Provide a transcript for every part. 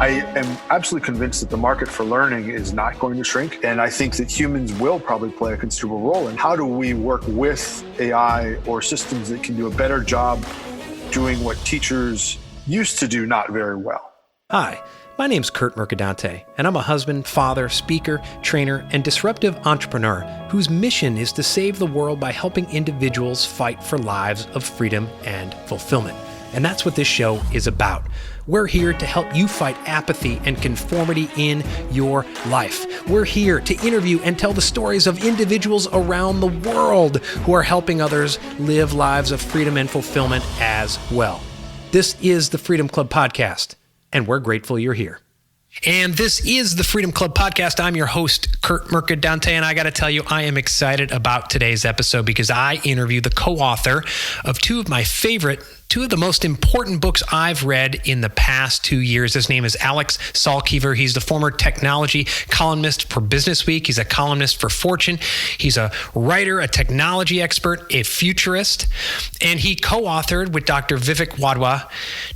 I am absolutely convinced that the market for learning is not going to shrink. And I think that humans will probably play a considerable role in how do we work with AI or systems that can do a better job doing what teachers used to do not very well. Hi, my name's Curt Mercadante, and I'm a husband, father, speaker, trainer, and disruptive entrepreneur whose mission is to save the world by helping individuals fight for lives of freedom and fulfillment. And that's what this show is about. We're here to help you fight apathy and conformity in your life. We're here to interview and tell the stories of individuals around the world who are helping others live lives of freedom and fulfillment as well. This is the Freedom Club Podcast, and we're grateful you're here. And this is the Freedom Club Podcast. I'm your host, Curt Mercadante, and I got to tell you, I am excited about today's episode because I interview the co-author of two of the most important books I've read in the past 2 years. His name is Alex Salkever. He's the former technology columnist for Business Week. He's a columnist for Fortune. He's a writer, a technology expert, a futurist, and he co-authored with Dr. Vivek Wadhwa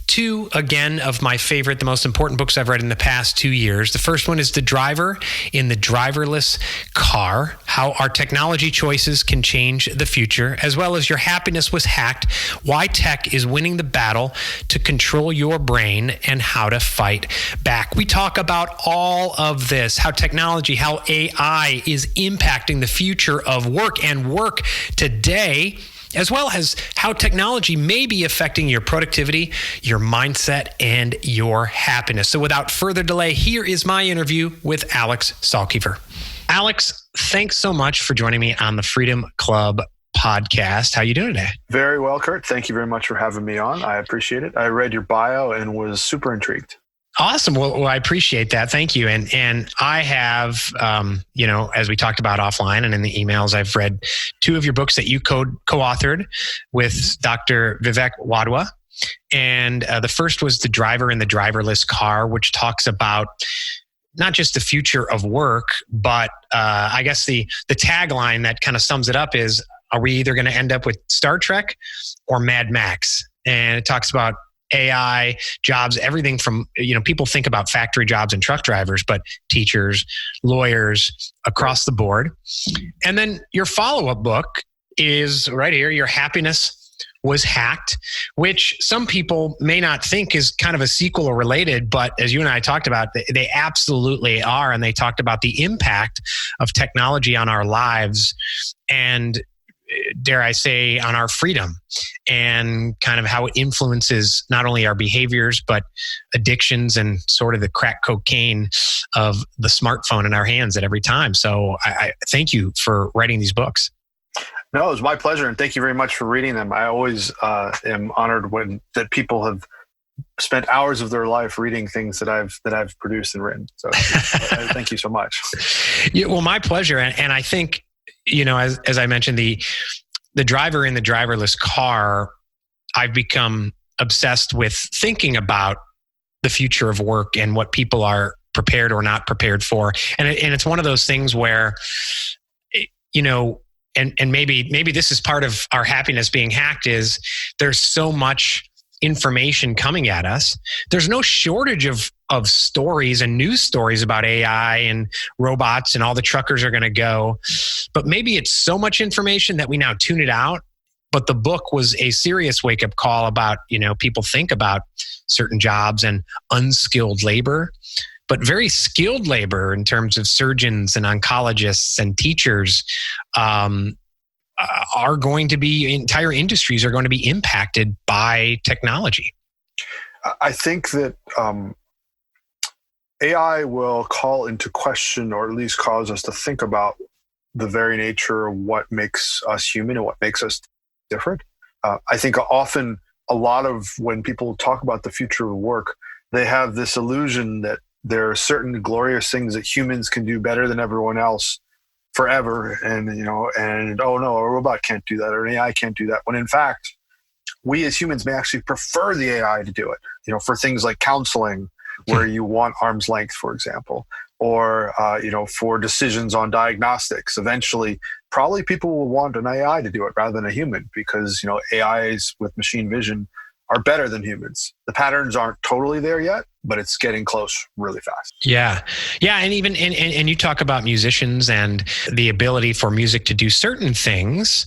two, again, of my favorite, the most important books I've read in the past 2 years. The first one is The Driver in the Driverless Car, How Our Technology Choices Can Change the Future, as well as Your Happiness Was Hacked, Why Tech is Winning the Battle to Control Your Brain, and How to Fight Back. We talk about all of this, how technology, how AI is impacting the future of work and work today, as well as how technology may be affecting your productivity, your mindset, and your happiness. So without further delay, here is my interview with Alex Salkever. Alex, thanks so much for joining me on the Freedom Club Podcast. How you doing today? Very well, Curt. Thank you very much for having me on. I appreciate it. I read your bio and was super intrigued. Awesome. Well, I appreciate that. Thank you. And I have, as we talked about offline and in the emails, I've read two of your books that you co-authored with Dr. Vivek Wadhwa. And the first was The Driver in the Driverless Car, which talks about not just the future of work, but I guess the tagline that kind of sums it up is, are we either going to end up with Star Trek or Mad Max? And it talks about AI, jobs, everything from, people think about factory jobs and truck drivers, but teachers, lawyers, across the board. And then your follow-up book is right here, Your Happiness Was Hacked, which some people may not think is kind of a sequel or related, but as you and I talked about, they absolutely are. And they talked about the impact of technology on our lives and, dare I say, on our freedom, and kind of how it influences not only our behaviors, but addictions and sort of the crack cocaine of the smartphone in our hands at every time. So I thank you for writing these books. No, it was my pleasure. And thank you very much for reading them. I always am honored that people have spent hours of their life reading things that I've produced and written. So thank you so much. Yeah, well, my pleasure. And I think, as I mentioned, the Driver in the Driverless Car, I've become obsessed with thinking about the future of work and what people are prepared or not prepared for. And it's one of those things where, and maybe this is part of our happiness being hacked, is there's so much information coming at us. There's no shortage of stories and news stories about AI and robots and all the truckers are going to go. But maybe it's so much information that we now tune it out. But the book was a serious wake-up call about, people think about certain jobs and unskilled labor, but very skilled labor in terms of surgeons and oncologists and teachers are going to be, entire industries are going to be impacted by technology. I think that AI will call into question, or at least cause us to think about the very nature of what makes us human and what makes us different. I think often a lot of when people talk about the future of work, they have this illusion that there are certain glorious things that humans can do better than everyone else forever. And, oh no, a robot can't do that, or an AI can't do that. When in fact, we as humans may actually prefer the AI to do it, for things like counseling, where you want arm's length, for example, or, for decisions on diagnostics. Eventually, probably people will want an AI to do it rather than a human because, AIs with machine vision are better than humans. The patterns aren't totally there yet, but it's getting close really fast. Yeah. And even, and you talk about musicians and the ability for music to do certain things,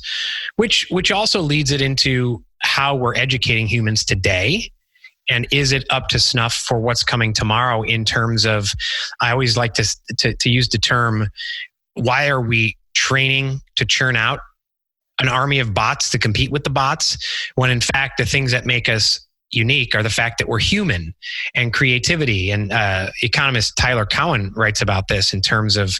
which also leads it into how we're educating humans today. And is it up to snuff for what's coming tomorrow in terms of, I always like to use the term, why are we training to churn out an army of bots to compete with the bots, when in fact the things that make us unique are the fact that we're human and creativity. And economist Tyler Cowen writes about this in terms of,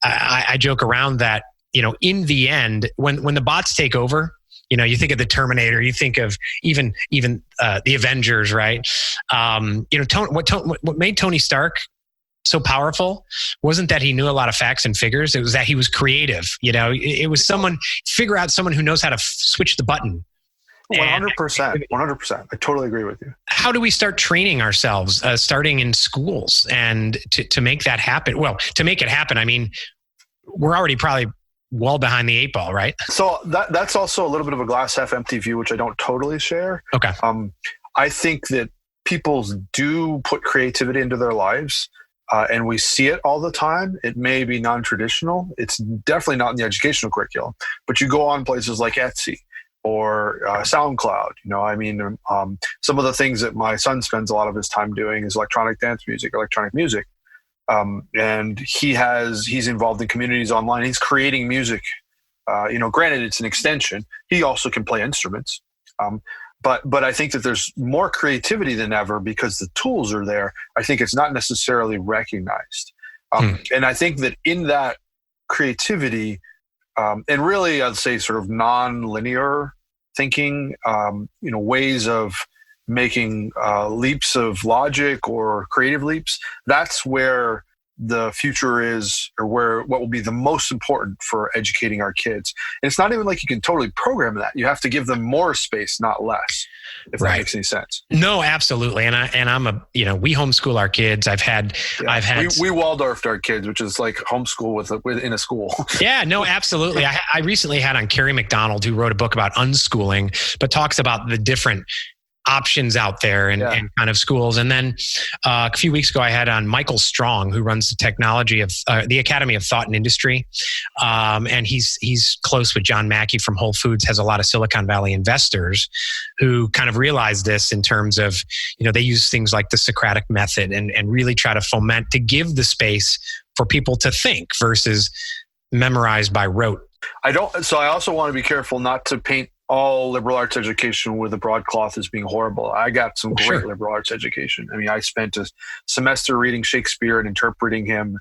I joke around that, in the end, when the bots take over, you think of the Terminator, you think of even the Avengers, right? What made Tony Stark so powerful wasn't that he knew a lot of facts and figures. It was that he was creative. It was figure out someone who knows how to switch the button. 100%. I totally agree with you. How do we start training ourselves, starting in schools, and to make that happen? Well, to make it happen, I mean, we're already probably well behind the 8 ball, right? So that's also a little bit of a glass half empty view, which I don't totally share. Okay. I think that people do put creativity into their lives. And we see it all the time. It may be non-traditional. It's definitely not in the educational curriculum. But you go on places like Etsy or SoundCloud. Some of the things that my son spends a lot of his time doing is electronic dance music, electronic music. And he's involved in communities online. He's creating music. Granted, it's an extension. He also can play instruments. But I think that there's more creativity than ever because the tools are there. I think it's not necessarily recognized. And I think that in that creativity, and really I'd say sort of non-linear thinking, ways of making leaps of logic or creative leaps, that's where the future is, or what will be the most important for educating our kids. And it's not even like you can totally program that. You have to give them more space, not less, if that makes any sense. No, absolutely. And we homeschool our kids. We Waldorfed our kids, which is like homeschool within a school. Yeah, no, absolutely. I recently had on Carrie McDonald, who wrote a book about unschooling, but talks about the different options out there and kind of schools. And then a few weeks ago, I had on Michael Strong, who runs the technology of the Academy of Thought and Industry. And he's close with John Mackey from Whole Foods, has a lot of Silicon Valley investors who kind of realize this in terms of, they use things like the Socratic method and really try to foment, to give the space for people to think versus memorize by rote. So I also want to be careful not to paint all liberal arts education with a broad cloth as being horrible. I got some great liberal arts education. I mean, I spent a semester reading Shakespeare and interpreting him.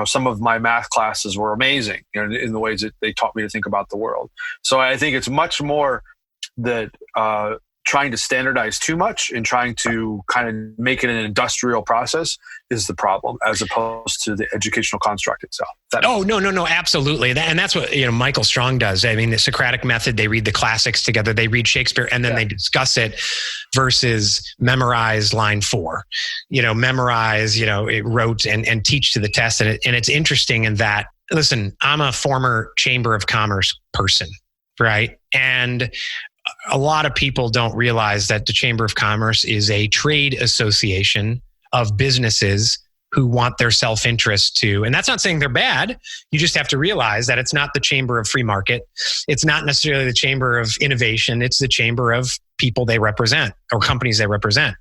Some of my math classes were amazing, in the ways that they taught me to think about the world. So I think it's much more that trying to standardize too much and trying to kind of make it an industrial process is the problem, as opposed to the educational construct itself. No, absolutely. And that's what, Michael Strong does. I mean, the Socratic method, they read the classics together, they read Shakespeare, and then they discuss it versus memorize line 4, memorize, it wrote and teach to the test. And it's interesting in that, listen, I'm a former Chamber of Commerce person, right? And a lot of people don't realize that the Chamber of Commerce is a trade association of businesses who want their self-interest to, and that's not saying they're bad. You just have to realize that it's not the chamber of free market. It's not necessarily the chamber of innovation. It's the chamber of people they represent or companies they represent.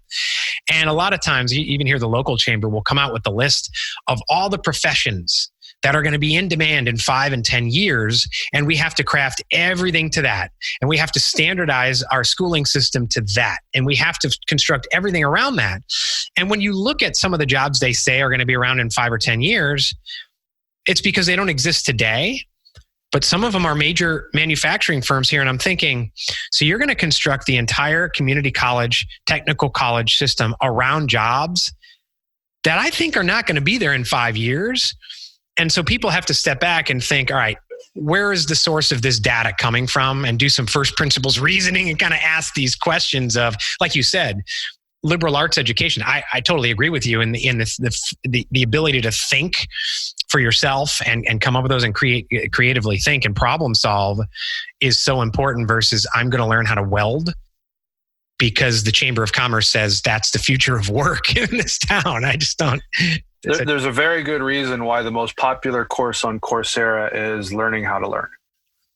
And a lot of times, you even hear the local chamber will come out with the list of all the professions that are going to be in demand in 5 and 10 years. And we have to craft everything to that. And we have to standardize our schooling system to that. And we have to construct everything around that. And when you look at some of the jobs they say are going to be around in 5 or 10 years, it's because they don't exist today. But some of them are major manufacturing firms here. And I'm thinking, so you're going to construct the entire community college, technical college system around jobs that I think are not going to be there in 5 years. And so people have to step back and think, all right, where is the source of this data coming from? And do some first principles reasoning and kind of ask these questions of, like you said, liberal arts education. I totally agree with you in the ability to think for yourself and come up with those and creatively think and problem solve is so important versus I'm going to learn how to weld because the Chamber of Commerce says that's the future of work in this town. I just don't. There's a very good reason why the most popular course on Coursera is learning how to learn.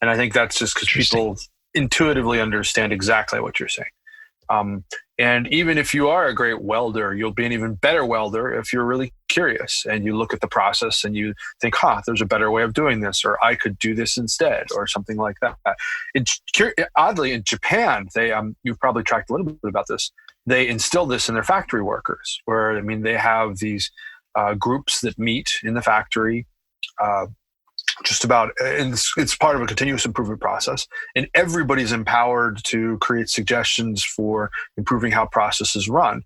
And I think that's just because people intuitively understand exactly what you're saying. And even if you are a great welder, you'll be an even better welder if you're really curious and you look at the process and you think, there's a better way of doing this, or I could do this instead, or something like that. Oddly, in Japan, they you've probably tracked a little bit about this. They instill this in their factory workers, where they have these groups that meet in the factory. And it's part of a continuous improvement process, and everybody's empowered to create suggestions for improving how processes run.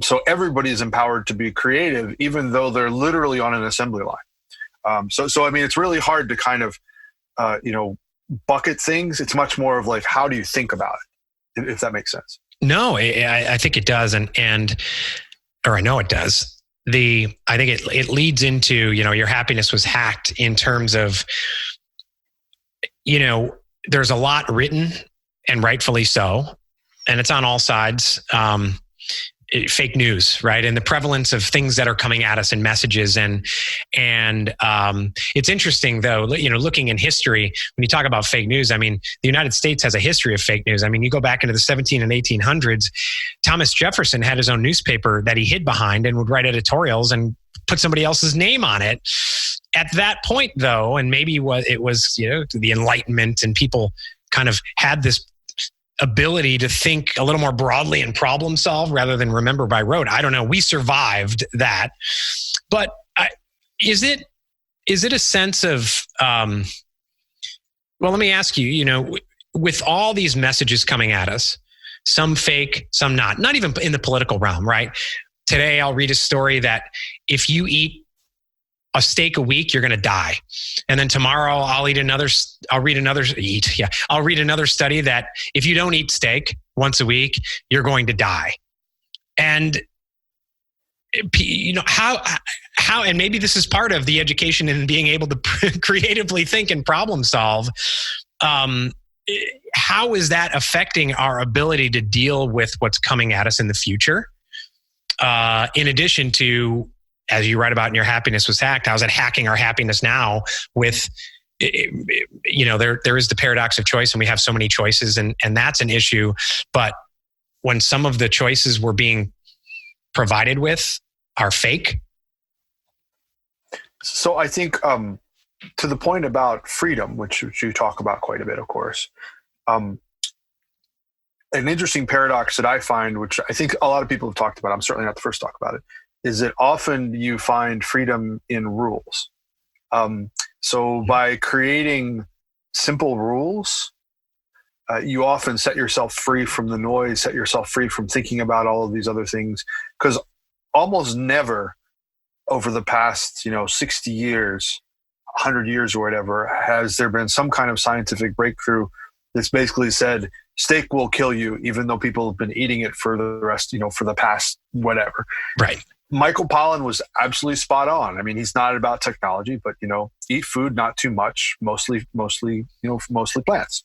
So everybody is empowered to be creative, even though they're literally on an assembly line. So it's really hard to kind of, bucket things. It's much more of like, how do you think about it, if that makes sense? No, I think it does. Or I know it does. I think it leads into, your happiness was hacked in terms of, there's a lot written, and rightfully so, and it's on all sides. Fake news, right? And the prevalence of things that are coming at us in messages. And it's interesting though, looking in history, when you talk about fake news, the United States has a history of fake news. You go back into the 17 and 1800s, Thomas Jefferson had his own newspaper that he hid behind and would write editorials and put somebody else's name on it. At that point though, and maybe it was the Enlightenment, and people kind of had this ability to think a little more broadly and problem solve rather than remember by rote. I don't know. We survived that, but is it a sense of, well, let me ask you, with all these messages coming at us, some fake, some not even in the political realm, right? Today, I'll read a story that if you eat a steak a week, you're going to die. And then tomorrow I'll read another study that if you don't eat steak once a week, you're going to die. And how, and maybe this is part of the education in being able to creatively think and problem solve. How is that affecting our ability to deal with what's coming at us in the future? In addition to, as you write about in your happiness was hacked, how is it hacking our happiness now with, there is the paradox of choice, and we have so many choices, and that's an issue. But when some of the choices we're being provided with are fake. So I think to the point about freedom, which you talk about quite a bit, of course, an interesting paradox that I find, which I think a lot of people have talked about, I'm certainly not the first to talk about it, is that often you find freedom in rules. So by creating simple rules, you often set yourself free from the noise, set yourself free from thinking about all of these other things. Because almost never over the past, 60 years, 100 years or whatever, has there been some kind of scientific breakthrough that's basically said, steak will kill you, even though people have been eating it for the rest, for the past whatever. Right. Michael Pollan was absolutely spot on. Not about technology, but eat food, not too much, mostly plants.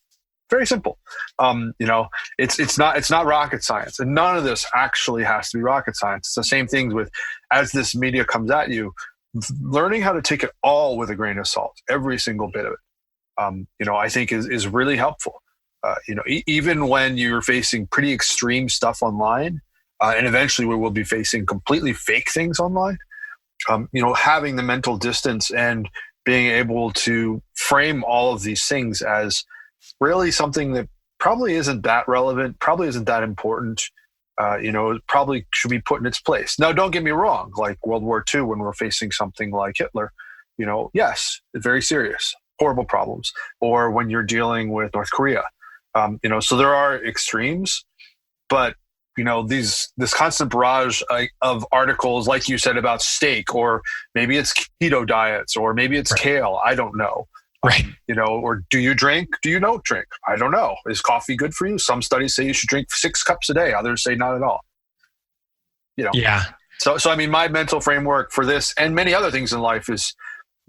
Very simple. It's not rocket science, and none of this actually has to be rocket science. It's the same thing with, as this media comes at you, learning how to take it all with a grain of salt, every single bit of it. I think is really helpful. Even when you're facing pretty extreme stuff online. And eventually we will be facing completely fake things online. Having the mental distance and being able to frame all of these things as really something that probably isn't that relevant, probably isn't that important, probably should be put in its place. Now, don't get me wrong, like World War II, when we're facing something like Hitler, yes, very serious, horrible problems. Or when you're dealing with North Korea, so there are extremes, but this constant barrage of articles, like you said, about steak, or maybe it's keto diets, or maybe it's kale. I don't know. Right. Or do you drink? Do you don't drink? I don't know. Is coffee good for you? Some studies say you should drink 6 cups a day. Others say not at all. Yeah. So my mental framework for this and many other things in life is,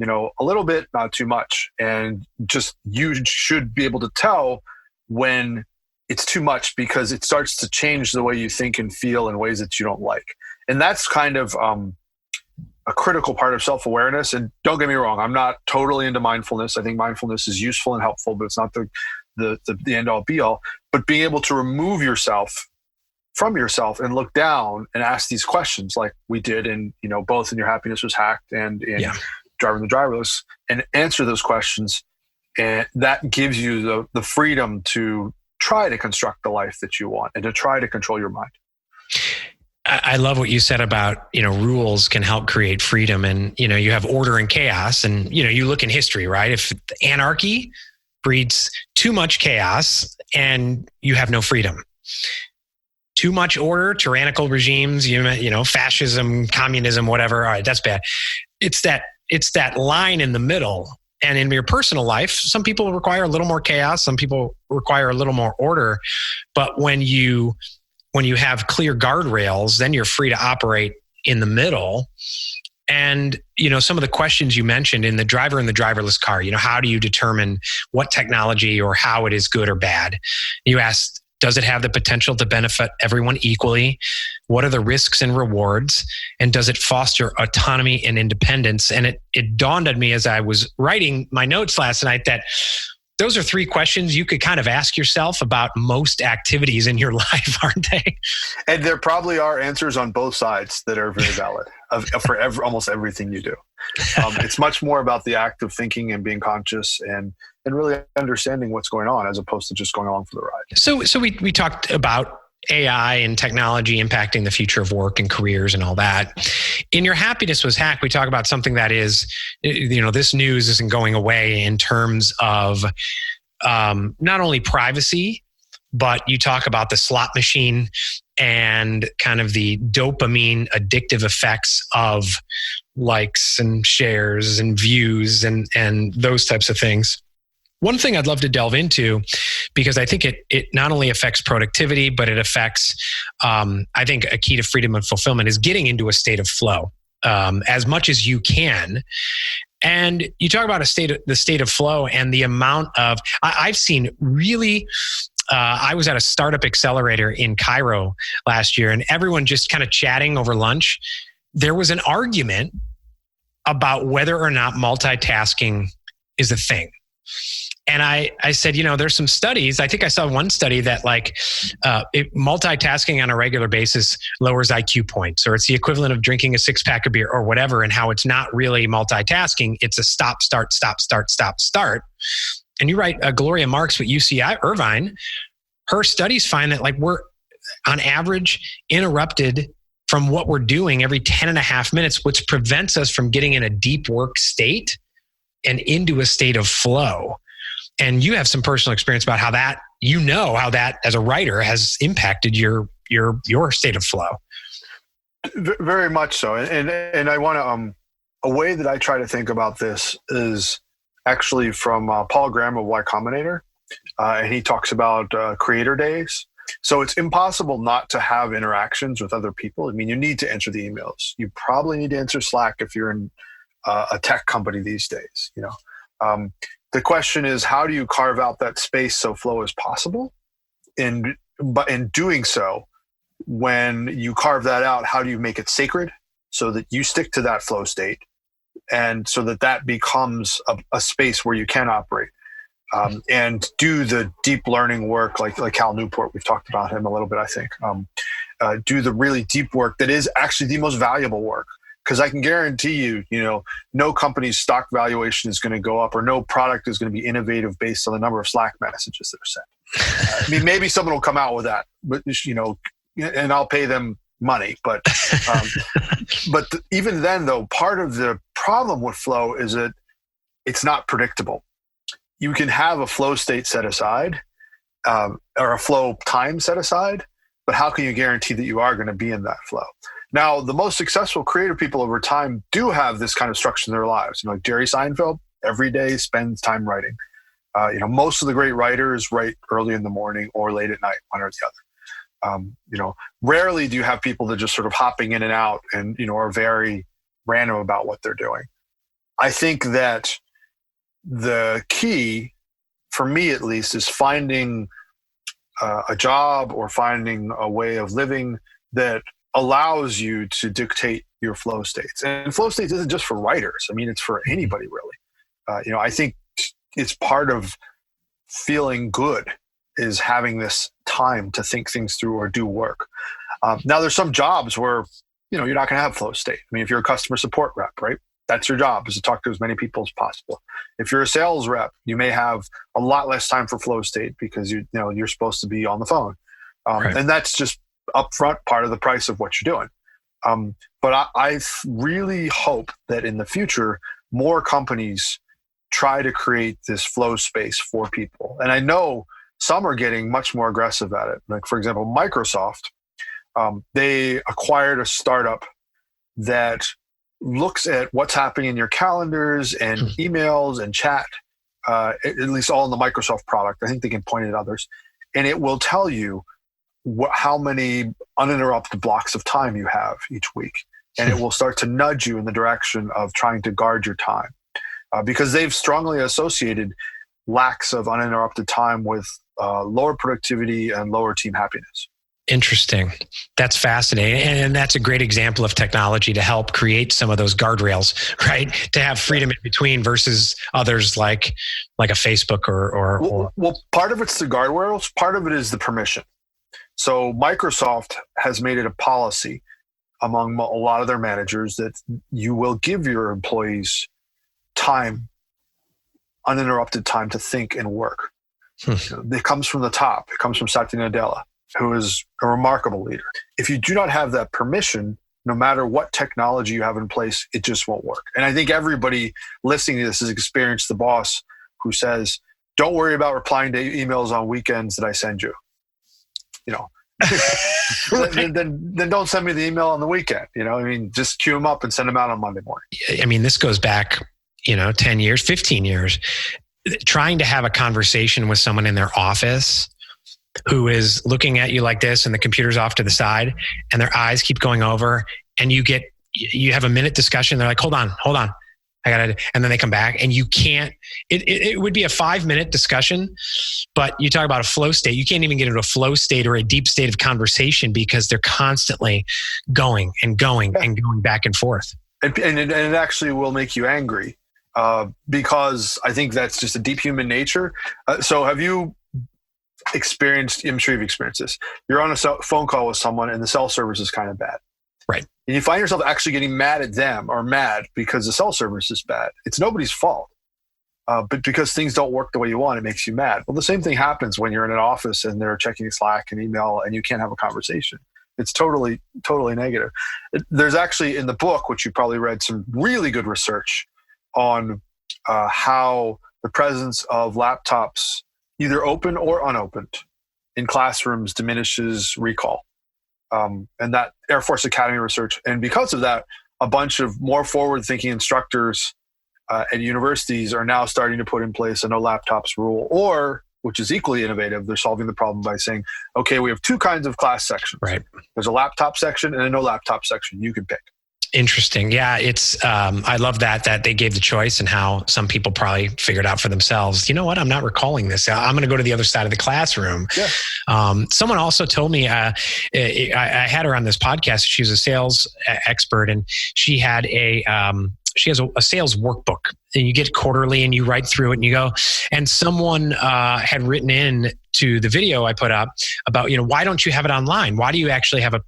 a little bit, not too much. And just, you should be able to tell when it's too much because it starts to change the way you think and feel in ways that you don't like. And that's kind of a critical part of self-awareness. And don't get me wrong, I'm not totally into mindfulness. I think mindfulness is useful and helpful, but it's not the end all be all. But being able to remove yourself from yourself and look down and ask these questions like we did in, both in Your Happiness Was Hacked and in Driving the Driverless, and answer those questions. And that gives you the freedom to try to construct the life that you want and to try to control your mind. I love what you said about, rules can help create freedom, and, you have order and chaos, and, you look in history, right? If anarchy breeds too much chaos and you have no freedom. Too much order, tyrannical regimes, fascism, communism, whatever. All right, that's bad. It's that line in the middle. And in your personal life, some people require a little more chaos. Some people require a little more order. But when you have clear guardrails, then you're free to operate in the middle. And, some of the questions you mentioned in the driver and the driverless car, how do you determine what technology or how it is good or bad? You asked, does it have the potential to benefit everyone equally? What are the risks and rewards? And does it foster autonomy and independence? And it dawned on me as I was writing my notes last night that those are three questions you could kind of ask yourself about most activities in your life, aren't they? And there probably are answers on both sides that are very valid for almost everything you do. It's much more about the act of thinking and being conscious and really understanding what's going on as opposed to just going along for the ride. So we talked about AI and technology impacting the future of work and careers and all that. In Your Happiness Was Hacked, we talk about something that is, this news isn't going away in terms of not only privacy, but you talk about the slot machine and kind of the dopamine addictive effects of likes and shares and views and those types of things. One thing I'd love to delve into, because I think it not only affects productivity, but it affects, I think a key to freedom and fulfillment is getting into a state of flow as much as you can. And you talk about the state of flow and the amount of, I've seen really, I was at a startup accelerator in Cairo last year and everyone just kind of chatting over lunch. There was an argument about whether or not multitasking is a thing. And I said, there's some studies. I think I saw one study that multitasking on a regular basis lowers IQ points, or it's the equivalent of drinking a 6-pack of beer or whatever, and how it's not really multitasking. It's a stop, start, stop, start, stop, start. And you write Gloria Marks with UC Irvine, her studies find that we're on average interrupted from what we're doing every 10.5 minutes, which prevents us from getting in a deep work state and into a state of flow. And you have some personal experience about how that as a writer has impacted your state of flow. Very much so. And I want to, a way that I try to think about this is actually from Paul Graham of Y Combinator. And he talks about creator days. So it's impossible not to have interactions with other people. I mean, you need to answer the emails. You probably need to answer Slack if you're in a tech company these days. The question is, how do you carve out that space so flow is possible? But in doing so, when you carve that out, how do you make it sacred so that you stick to that flow state, and so that becomes a space where you can operate and do the deep learning work, like Cal Newport. We've talked about him a little bit, I think. Do the really deep work that is actually the most valuable work. Because I can guarantee you, no company's stock valuation is going to go up, or no product is going to be innovative based on the number of Slack messages that are sent. I mean, maybe someone will come out with that, but and I'll pay them money. But even then, though, part of the problem with flow is that it's not predictable. You can have a flow state set aside, or a flow time set aside, but how can you guarantee that you are going to be in that flow? Now, the most successful creative people over time do have this kind of structure in their lives. Like Jerry Seinfeld, every day spends time writing. Most of the great writers write early in the morning or late at night, one or the other. Rarely do you have people that just sort of hopping in and out and, are very random about what they're doing. I think that the key, for me at least, is finding a job or finding a way of living that allows you to dictate your flow states. And flow states isn't just for writers. I mean, it's for anybody really. I think it's part of feeling good is having this time to think things through or do work. Now there's some jobs where, you're not going to have flow state. I mean, if you're a customer support rep, right? That's your job, is to talk to as many people as possible. If you're a sales rep, you may have a lot less time for flow state because you're supposed to be on the phone. Right. And that's just upfront part of the price of what you're doing. But I really hope that in the future, more companies try to create this flow space for people. And I know some are getting much more aggressive at it. Like, for example, Microsoft, they acquired a startup that looks at what's happening in your calendars and emails and chat, at least all in the Microsoft product. I think they can point at others. And it will tell you how many uninterrupted blocks of time you have each week. And it will start to nudge you in the direction of trying to guard your time. Because they've strongly associated lacks of uninterrupted time with lower productivity and lower team happiness. Interesting. That's fascinating. And that's a great example of technology to help create some of those guardrails, right? To have freedom in between versus others like a Facebook or... Well, part of it's the guardrails, part of it is the permission. So Microsoft has made it a policy among a lot of their managers that you will give your employees time, uninterrupted time to think and work. It comes from the top. It comes from Satya Nadella, who is a remarkable leader. If you do not have that permission, no matter what technology you have in place, it just won't work. And I think everybody listening to this has experienced the boss who says, don't worry about replying to emails on weekends that I send you. Then don't send me the email on the weekend. Just queue them up and send them out on Monday morning. I mean, this goes back, 10 years, 15 years, trying to have a conversation with someone in their office who is looking at you like this and the computer's off to the side and their eyes keep going over and you have a minute discussion. They're like, hold on. And then they come back and you can't, it would be a 5-minute discussion, but you talk about a flow state. You can't even get into a flow state or a deep state of conversation because they're constantly going and going back and forth. And it actually will make you angry because I think that's just a deep human nature. So have you experienced, I'm sure you've experienced this, you're on a phone call with someone and the cell service is kind of bad. Right. And you find yourself actually getting mad at them or mad because the cell service is bad. It's nobody's fault. But because things don't work the way you want, it makes you mad. Well, the same thing happens when you're in an office and they're checking Slack and email and you can't have a conversation. It's totally, totally negative. There's actually in the book, which you probably read, some really good research on how the presence of laptops, either open or unopened, in classrooms diminishes recall. And that Air Force Academy research. And because of that, a bunch of more forward-thinking instructors at universities are now starting to put in place a no laptops rule, or, which is equally innovative, they're solving the problem by saying, okay, we have two kinds of class sections. Right. There's a laptop section and a no laptop section. You can pick. Interesting. Yeah, it's. I love that they gave the choice and how some people probably figured out for themselves. You know what? I'm not recalling this. I'm going to go to the other side of the classroom. Yeah. Someone also told me. I had her on this podcast. She was a sales expert, and she had she has a sales workbook, and you get quarterly, and you write through it, and you go. And someone had written in to the video I put up about, why don't you have it online? Why do you actually have a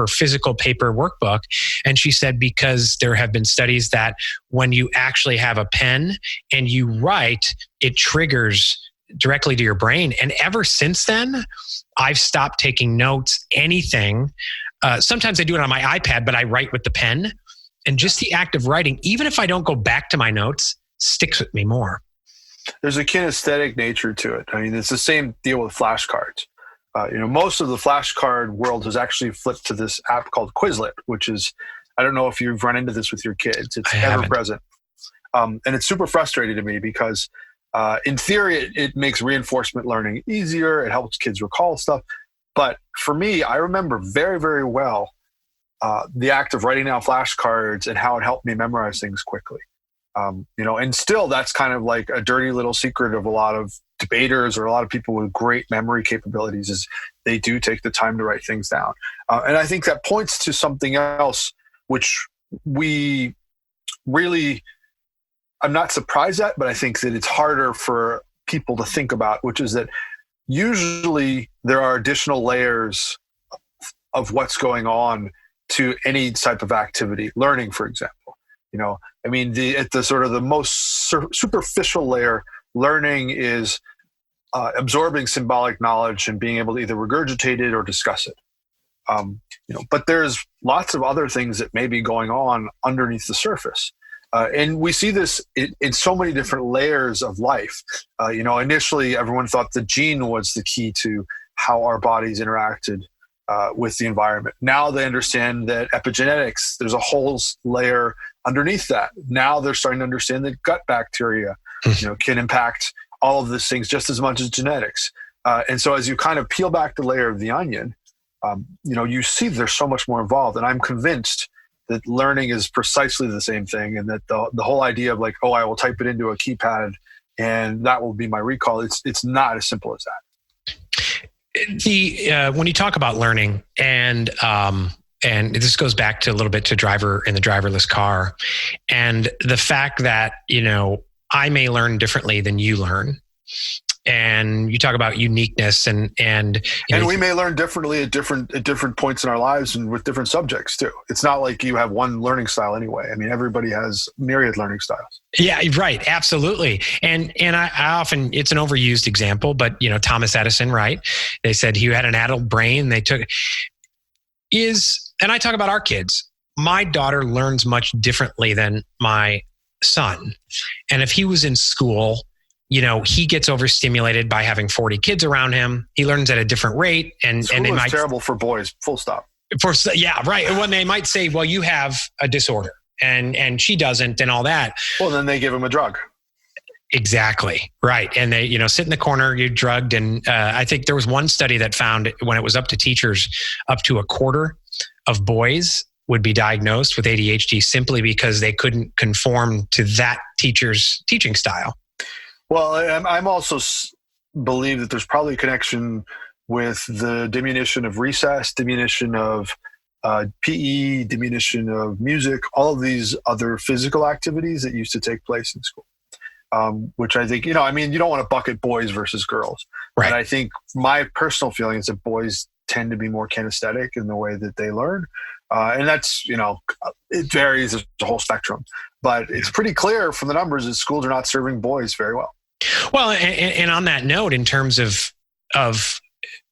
physical paper workbook? And she said, because there have been studies that when you actually have a pen and you write, it triggers directly to your brain. And ever since then, I've stopped taking notes, anything. Sometimes I do it on my iPad, but I write with the pen. And just the act of writing, even if I don't go back to my notes, sticks with me more. There's a kinesthetic nature to it. I mean, it's the same deal with flashcards. Most of the flashcard world has actually flipped to this app called Quizlet, which is, I don't know if you've run into this with your kids. It's ever present. And it's super frustrating to me because in theory, it makes reinforcement learning easier. It helps kids recall stuff. But for me, I remember very, very well the act of writing down flashcards and how it helped me memorize things quickly. And still that's kind of like a dirty little secret of a lot of debaters or a lot of people with great memory capabilities is they do take the time to write things down. And I think that points to something else, which we really, I'm not surprised at, but I think that it's harder for people to think about, which is that usually there are additional layers of what's going on to any type of activity, learning, for example. I mean, at the sort of the most superficial layer, learning is absorbing symbolic knowledge and being able to either regurgitate it or discuss it. But there's lots of other things that may be going on underneath the surface. And we see this in so many different layers of life. Initially, everyone thought the gene was the key to how our bodies interacted with the environment. Now they understand that epigenetics, there's a whole layer underneath that. Now they're starting to understand that gut bacteria can impact all of these things just as much as genetics. And so as you kind of peel back the layer of the onion, you see there's so much more involved. And I'm convinced that learning is precisely the same thing, and that the whole idea of like, I will type it into a keypad and that will be my recall, it's not as simple as that. When you talk about learning, and this goes back to a little bit to driver and the driverless car, and the fact that I may learn differently than you learn, and you talk about uniqueness, and we may learn differently at different points in our lives and with different subjects too. It's not like you have one learning style anyway. I mean, everybody has myriad learning styles. Yeah, right, absolutely. And I often, it's an overused example, but Thomas Edison, right? They said he had an adult brain. They took and I talk about our kids. My daughter learns much differently than my son, and if he was in school, he gets overstimulated by having 40 kids around him. He learns at a different rate, and they might terrible for boys. Full stop. Yeah, right. When they might say, "Well, you have a disorder," and she doesn't, and all that. Well, then they give him a drug. Exactly right, and they sit in the corner, you're drugged, and I think there was one study that found when it was up to teachers, up to a quarter of boys would be diagnosed with ADHD simply because they couldn't conform to that teacher's teaching style. Well, I'm also believe that there's probably a connection with the diminution of recess, diminution of PE, diminution of music, all of these other physical activities that used to take place in school. Which I think, you don't want to bucket boys versus girls. Right. And I think my personal feeling is that boys tend to be more kinesthetic in the way that they learn. And that's, it varies. There's a whole spectrum. But it's pretty clear from the numbers that schools are not serving boys very well. Well, and on that note, in terms of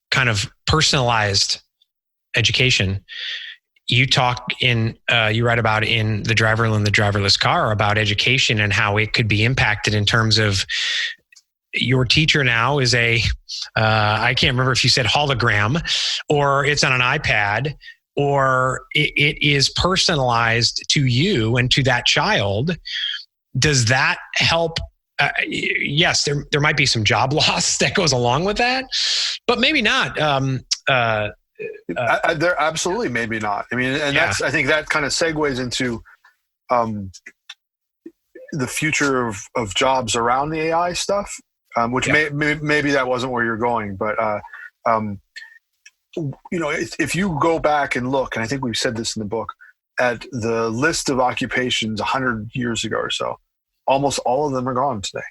kind of personalized education, you write about in The Driver and the Driverless Car about education and how it could be impacted in terms of your teacher now is I can't remember if you said hologram, or it's on an iPad, or it is personalized to you and to that child. Does that help? Yes, there might be some job loss that goes along with that, but maybe not. There absolutely maybe not. I mean, and I think that kind of segues into the future of jobs around the AI stuff, which maybe that wasn't where you're going, but if you go back and look, and I think we've said this in the book, at the list of occupations 100 years ago or so, almost all of them are gone today.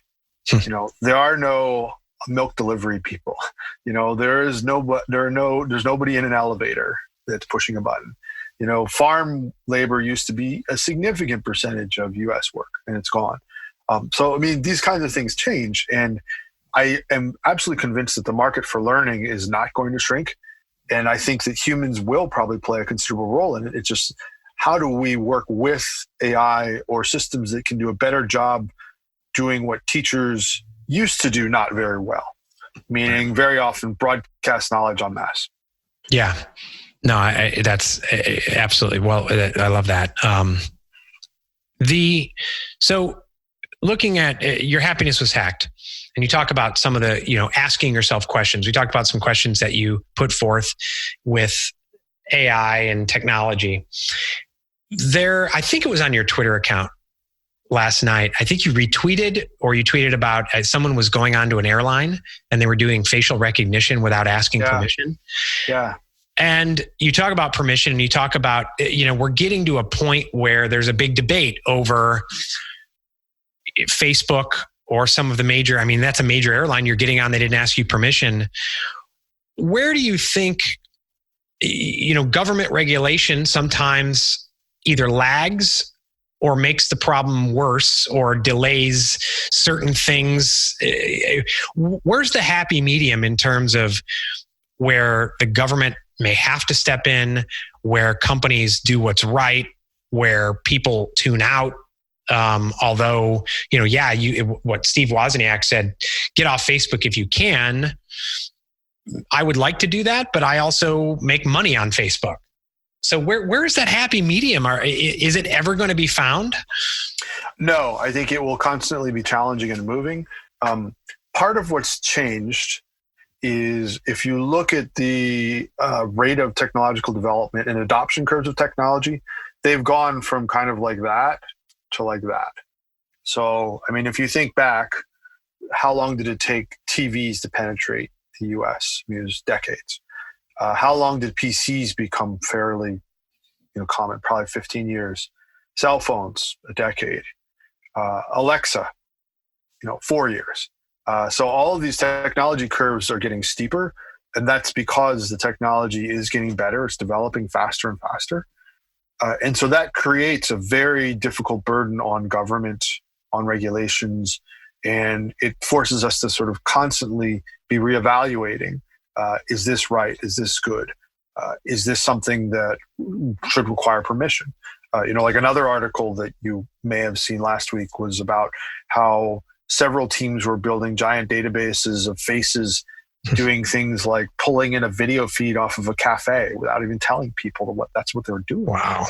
There are no milk delivery people. There's nobody in an elevator that's pushing a button. Farm labor used to be a significant percentage of U.S. work, and it's gone. So, I mean, these kinds of things change, and I am absolutely convinced that the market for learning is not going to shrink. And I think that humans will probably play a considerable role in it. It's just, how do we work with AI or systems that can do a better job doing what teachers used to do not very well, meaning very often broadcast knowledge en masse. Yeah, no, that's absolutely. Well, I love that. So looking at your happiness was hacked, and you talk about some of the, asking yourself questions. We talked about some questions that you put forth with AI and technology. I think it was on your Twitter account last night. I think you retweeted or you tweeted about someone was going onto an airline and they were doing facial recognition without asking permission. Yeah. And you talk about permission and you talk about, we're getting to a point where there's a big debate over Facebook or some of the major, that's a major airline you're getting on. They didn't ask you permission. Where do you think, government regulation sometimes either lags or makes the problem worse or delays certain things? Where's the happy medium in terms of where the government may have to step in, where companies do what's right, where people tune out? Although, what Steve Wozniak said, get off Facebook if you can. I would like to do that, but I also make money on Facebook. So where is that happy medium? Is it ever going to be found? No, I think it will constantly be challenging and moving. Part of what's changed is if you look at the rate of technological development and adoption curves of technology, they've gone from kind of like that to like that. So, if you think back, how long did it take TVs to penetrate the US? It was decades. How long did PCs become fairly, common? Probably 15 years. Cell phones, a decade. Alexa, 4 years. So all of these technology curves are getting steeper, and that's because the technology is getting better. It's developing faster and faster. And so that creates a very difficult burden on government, on regulations, and it forces us to sort of constantly be reevaluating. Is this right? Is this good? Is this something that should require permission? Like another article that you may have seen last week was about how several teams were building giant databases of faces doing things like pulling in a video feed off of a cafe without even telling people that's what they were doing. Wow.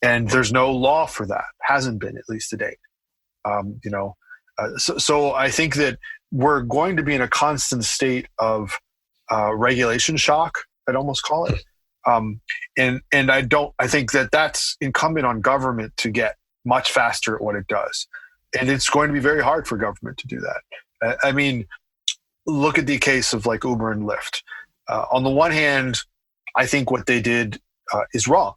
And there's no law for that. Hasn't been, at least to date. So I think that we're going to be in a constant state of regulation shock, I'd almost call it. And I think that that's incumbent on government to get much faster at what it does. And it's going to be very hard for government to do that. Look at the case of like Uber and Lyft. On the one hand, I think what they did is wrong.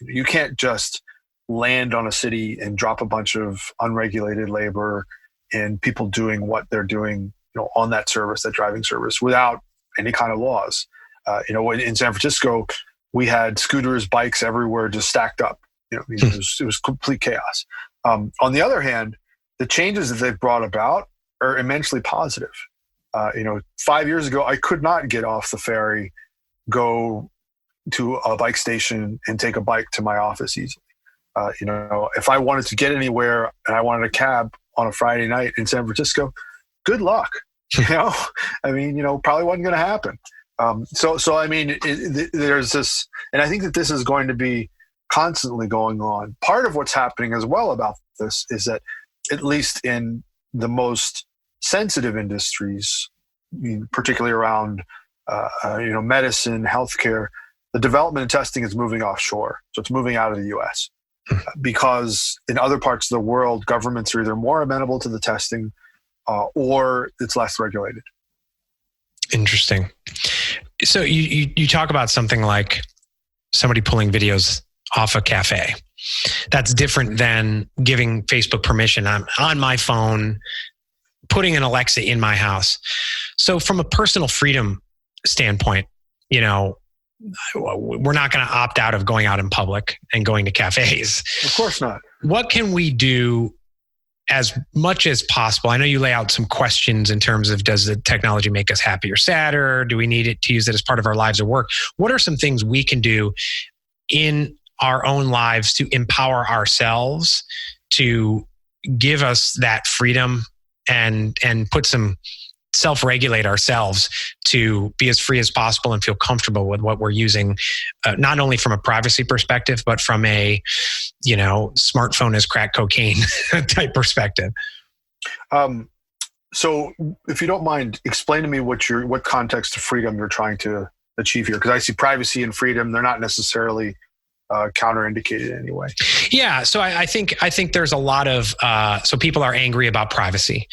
You can't just land on a city and drop a bunch of unregulated labor and people doing what they're doing, on that service, that driving service, without any kind of laws. In San Francisco, we had scooters, bikes everywhere, just stacked up. It was complete chaos. On the other hand, the changes that they've brought about are immensely positive. 5 years ago, I could not get off the ferry, go to a bike station, and take a bike to my office easily. If I wanted to get anywhere and I wanted a cab on a Friday night in San Francisco, good luck. Probably wasn't going to happen. There's this, and I think that this is going to be constantly going on. Part of what's happening as well about this is that, at least in the most sensitive industries, particularly around medicine, healthcare, the development and testing is moving offshore. So it's moving out of the US. Because in other parts of the world, governments are either more amenable to the testing or it's less regulated. Interesting. So you talk about something like somebody pulling videos off a cafe. That's different than giving Facebook permission. I'm on my phone, putting an Alexa in my house. So from a personal freedom standpoint, we're not going to opt out of going out in public and going to cafes. Of course not. What can we do as much as possible? I know you lay out some questions in terms of, does the technology make us happy or sadder? Do we need it to use it as part of our lives or work? What are some things we can do in our own lives to empower ourselves, to give us that freedom and put some self-regulate ourselves to be as free as possible and feel comfortable with what we're using, not only from a privacy perspective, but from a, smartphone is crack cocaine type perspective? So if you don't mind, explain to me what context of freedom you're trying to achieve here. Because I see privacy and freedom, they're not necessarily counterindicated anyway. Yeah, so I think there's a lot of so people are angry about privacy.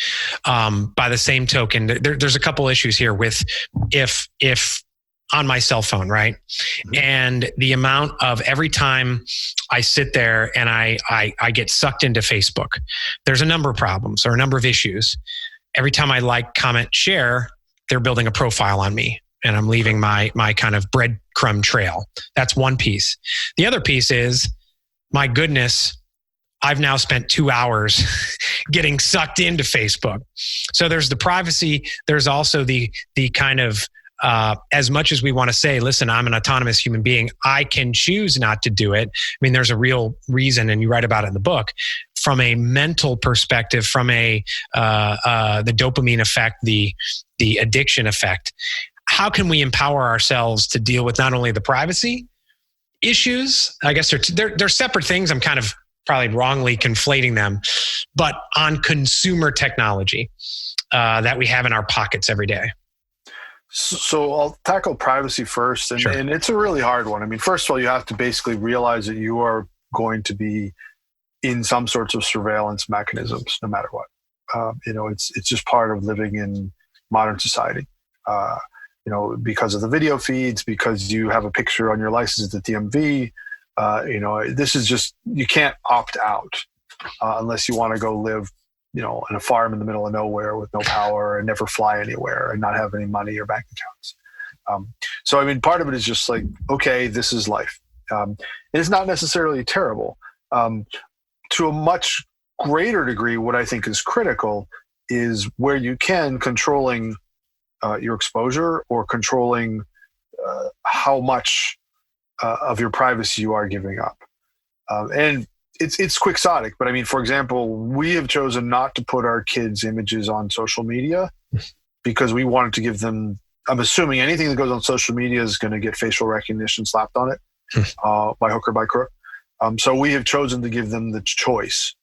By the same token, there's a couple issues here with if on my cell phone, right? Mm-hmm. And the amount of every time I sit there and I get sucked into Facebook, there's a number of problems or a number of issues. Every time I like, comment, share, they're building a profile on me. And I'm leaving my kind of breadcrumb trail. That's one piece. The other piece is, my goodness, I've now spent 2 hours getting sucked into Facebook. So there's the privacy. There's also the kind of, as much as we want to say, listen, I'm an autonomous human being, I can choose not to do it. I mean, there's a real reason, and you write about it in the book. From a mental perspective, from the dopamine effect, the addiction effect, how can we empower ourselves to deal with not only the privacy issues? I guess they're separate things. I'm kind of probably wrongly conflating them, but on consumer technology that we have in our pockets every day. So I'll tackle privacy first, and, Sure. and it's a really hard one. I mean, first of all, you have to basically realize that you are going to be in some sorts of surveillance mechanisms, no matter what. It's just part of living in modern society. Because of the video feeds, because you have a picture on your license at the DMV. This is just, you can't opt out unless you want to go live, in a farm in the middle of nowhere with no power and never fly anywhere and not have any money or bank accounts. Part of it is just like, okay, this is life. It's not necessarily terrible. To a much greater degree, what I think is critical is where you can, controlling your exposure or controlling how much of your privacy you are giving up. And it's quixotic, but I mean, for example, we have chosen not to put our kids' images on social media because we wanted to give them, I'm assuming anything that goes on social media is going to get facial recognition slapped on it by hook or by crook. So we have chosen to give them the choice.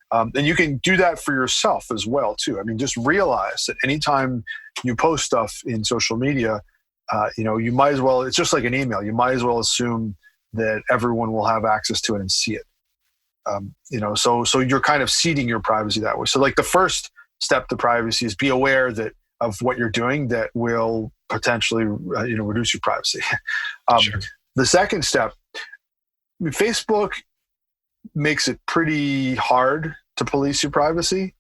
And you can do that for yourself as well, too. I mean, just realize that anytime you post stuff in social media, you might as well, it's just like an email. You might as well assume that everyone will have access to it and see it. So you're kind of ceding your privacy that way. So like the first step to privacy is be aware of what you're doing that will potentially, reduce your privacy. Sure. The second step, Facebook makes it pretty hard to police your privacy.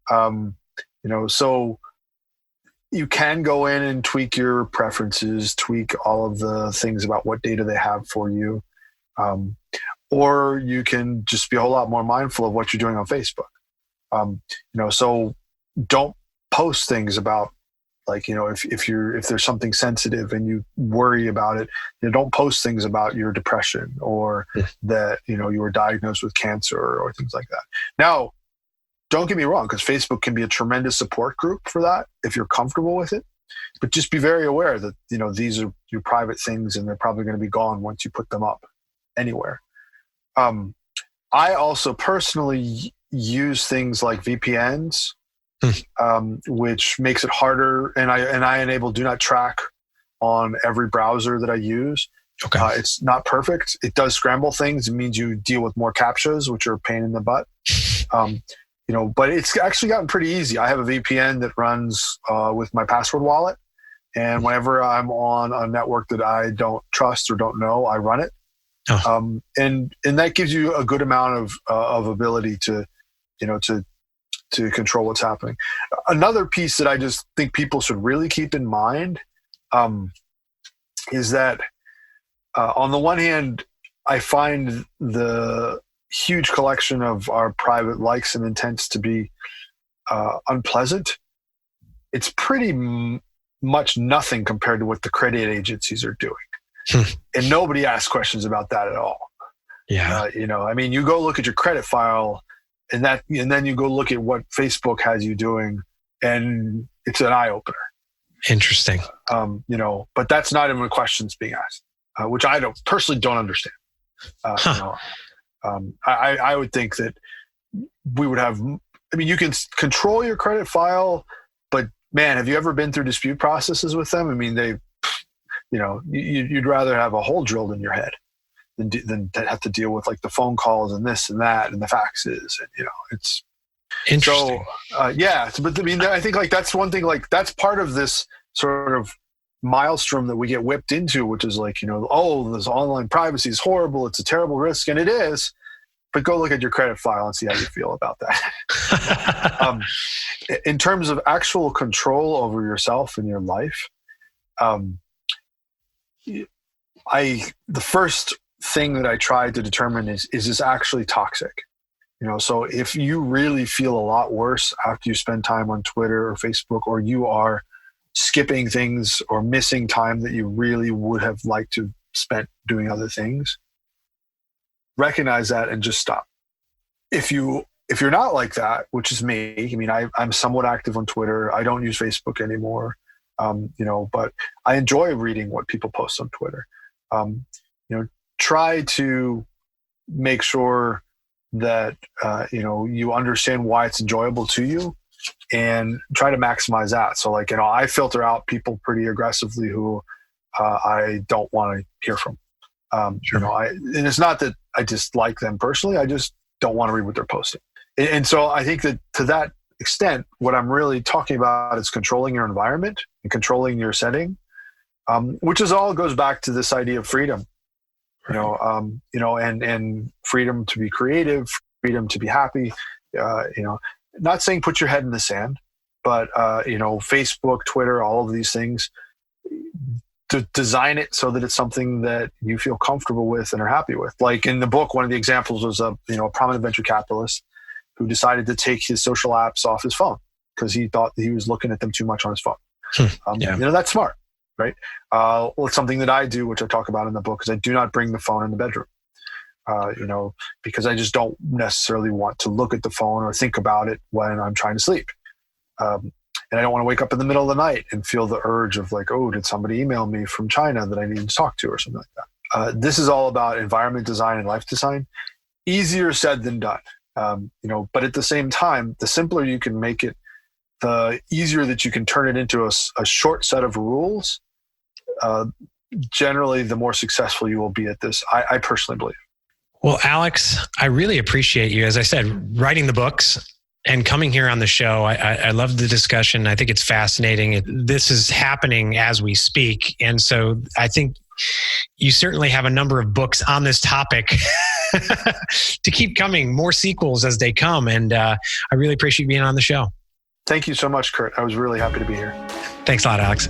So you can go in and tweak your preferences, tweak all of the things about what data they have for you. Or you can just be a whole lot more mindful of what you're doing on Facebook. So don't post things about, like, if there's something sensitive and you worry about it, don't post things about your depression or that, you were diagnosed with cancer or things like that. Now, don't get me wrong, because Facebook can be a tremendous support group for that if you're comfortable with it. But just be very aware that, these are your private things and they're probably going to be gone once you put them up anywhere. I also personally use things like VPNs, which makes it harder. And I enable do not track on every browser that I use. Okay. It's not perfect. It does scramble things. It means you deal with more CAPTCHAs, which are a pain in the butt. But it's actually gotten pretty easy. I have a VPN that runs with my password wallet. And whenever I'm on a network that I don't trust or don't know, I run it. Oh. And that gives you a good amount of ability to control what's happening. Another piece that I just think people should really keep in mind is that on the one hand, I find the huge collection of our private likes and intents to be unpleasant. It's pretty much nothing compared to what the credit agencies are doing. And nobody asks questions about that at all. Yeah. You go look at your credit file and then you go look at what Facebook has you doing, and it's an eye opener. Interesting. But that's not even questions being asked, which I personally don't understand. I would think that we would have, you can control your credit file, but man, have you ever been through dispute processes with them? You'd rather have a hole drilled in your head than to have to deal with like the phone calls and this and that and the faxes. And, it's interesting. So, but I mean, I think like that's one thing, like that's part of this sort of maelstrom that we get whipped into, which is like, this online privacy is horrible. It's a terrible risk. And it is, but go look at your credit file and see how you feel about that. In terms of actual control over yourself and your life, the first thing that I tried to determine is this actually toxic? So if you really feel a lot worse after you spend time on Twitter or Facebook, or you are skipping things or missing time that you really would have liked to spent doing other things, recognize that and just stop. If you're not like that, which is me, I mean, I'm somewhat active on Twitter. I don't use Facebook anymore, but I enjoy reading what people post on Twitter. Try to make sure that, you understand why it's enjoyable to you and try to maximize that. So like, I filter out people pretty aggressively who I don't want to hear from. Sure. And it's not that I dislike them personally. I just don't want to read what they're posting. And so I think that to that extent, what I'm really talking about is controlling your environment and controlling your setting, which all goes back to this idea of freedom, and freedom to be creative, freedom to be happy, not saying put your head in the sand, but, Facebook, Twitter, all of these things, to design it so that it's something that you feel comfortable with and are happy with. Like in the book, one of the examples was a prominent venture capitalist who decided to take his social apps off his phone because he thought that he was looking at them too much on his phone. That's smart, right? Well, it's something that I do, which I talk about in the book, is I do not bring the phone in the bedroom, because I just don't necessarily want to look at the phone or think about it when I'm trying to sleep. And I don't want to wake up in the middle of the night and feel the urge of like, oh, did somebody email me from China that I need to talk to or something like that. This is all about environment design and life design. Easier said than done. But at the same time, the simpler you can make it, the easier that you can turn it into a short set of rules. Generally, the more successful you will be at this, I personally believe. Well, Alex, I really appreciate you, as I said, writing the books and coming here on the show. I love the discussion. I think it's fascinating. This is happening as we speak. And so I think you certainly have a number of books on this topic to keep coming, more sequels as they come. And I really appreciate you being on the show. Thank you so much, Curt. I was really happy to be here. Thanks a lot, Alex.